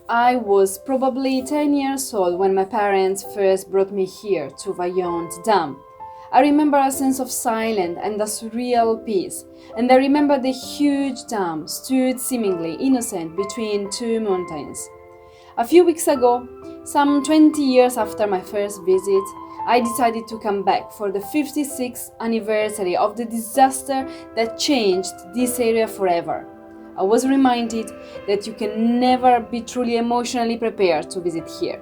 I was probably 10 years old when my parents first brought me here to Vajont Dam. I remember a sense of silence and a surreal peace, and I remember the huge dam stood seemingly innocent between two mountains. A few weeks ago, some 20 years after my first visit, I decided to come back for the 56th anniversary of the disaster that changed this area forever. I was reminded that you can never be truly emotionally prepared to visit here.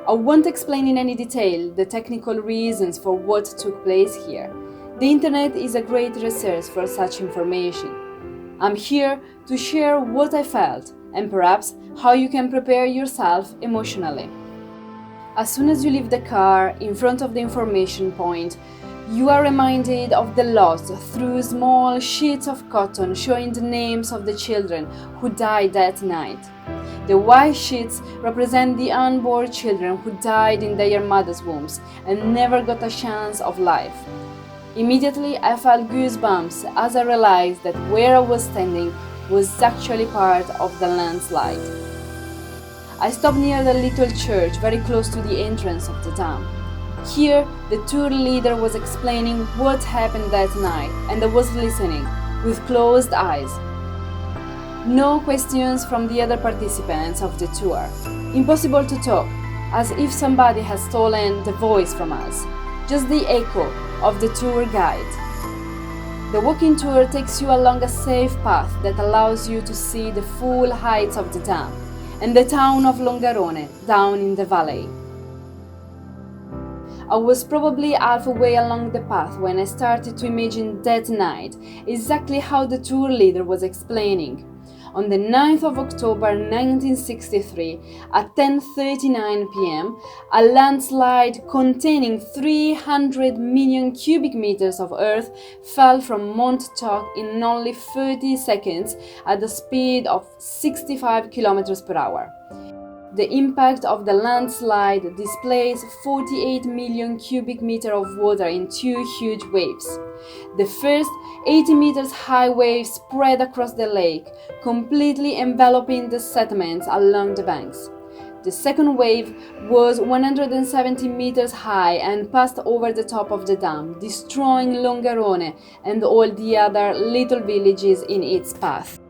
I won't explain in any detail the technical reasons for what took place here. The internet is a great resource for such information. I'm here to share what I felt and perhaps how you can prepare yourself emotionally. As soon as you leave the car in front of the information point, you are reminded of the loss through small sheets of cotton showing the names of the children who died that night. The white sheets represent the unborn children who died in their mother's wombs and never got a chance of life. Immediately, I felt goosebumps as I realized that where I was standing was actually part of the landslide. I stopped near the little church very close to the entrance of the dam. Here, the tour leader was explaining what happened that night, and I was listening with closed eyes. No questions from the other participants of the tour. Impossible to talk, as if somebody has stolen the voice from us. Just the echo of the tour guide. The walking tour takes you along a safe path that allows you to see the full heights of the dam and the town of Longarone down in the valley. I was probably halfway along the path when I started to imagine that night, exactly how the tour leader was explaining. On the 9th of October 1963, at 10:39 p.m., a landslide containing 300 million cubic meters of earth fell from Mount Toc in only 30 seconds at a speed of 65 km per hour. The impact of the landslide displaced 48 million cubic meters of water in two huge waves. The first 80 meters high wave spread across the lake, completely enveloping the settlements along the banks. The second wave was 170 meters high and passed over the top of the dam, destroying Longarone and all the other little villages in its path.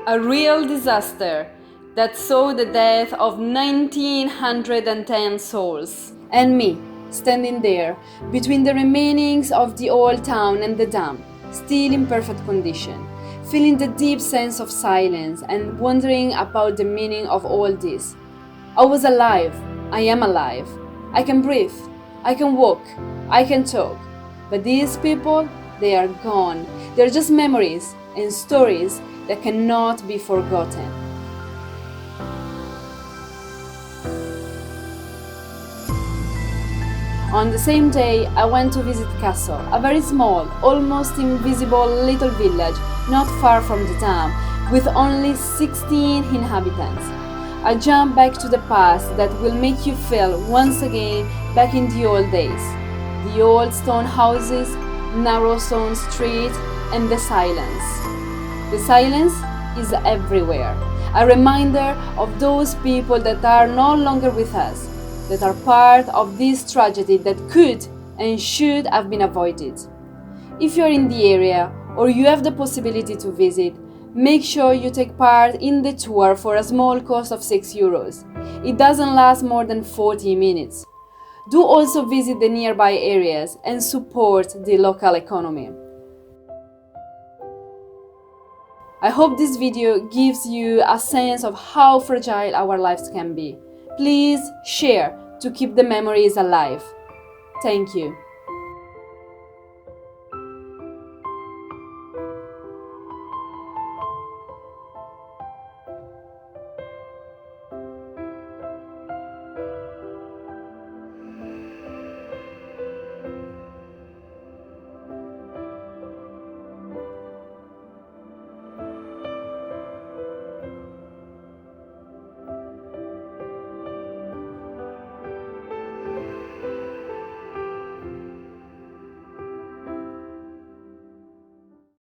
A real disaster that saw the death of 1,910 souls. And me, standing there, between the remainings of the old town and the dam, still in perfect condition, feeling the deep sense of silence and wondering about the meaning of all this. I was alive. I am alive. I can breathe. I can walk. I can talk. But these people, they are gone. They're just memories and stories that cannot be forgotten. On the same day, I went to visit Questa, a very small, almost invisible little village not far from the dam, with only 16 inhabitants. I jump back to the past that will make you feel once again back in the old days. The old stone houses, narrow stone street, and the silence. The silence is everywhere, a reminder of those people that are no longer with us, that are part of this tragedy that could and should have been avoided. If you're in the area or you have the possibility to visit, make sure you take part in the tour for a small cost of €6. It doesn't last more than 40 minutes. Do also visit the nearby areas and support the local economy. I hope this video gives you a sense of how fragile our lives can be. Please share to keep the memories alive. Thank you.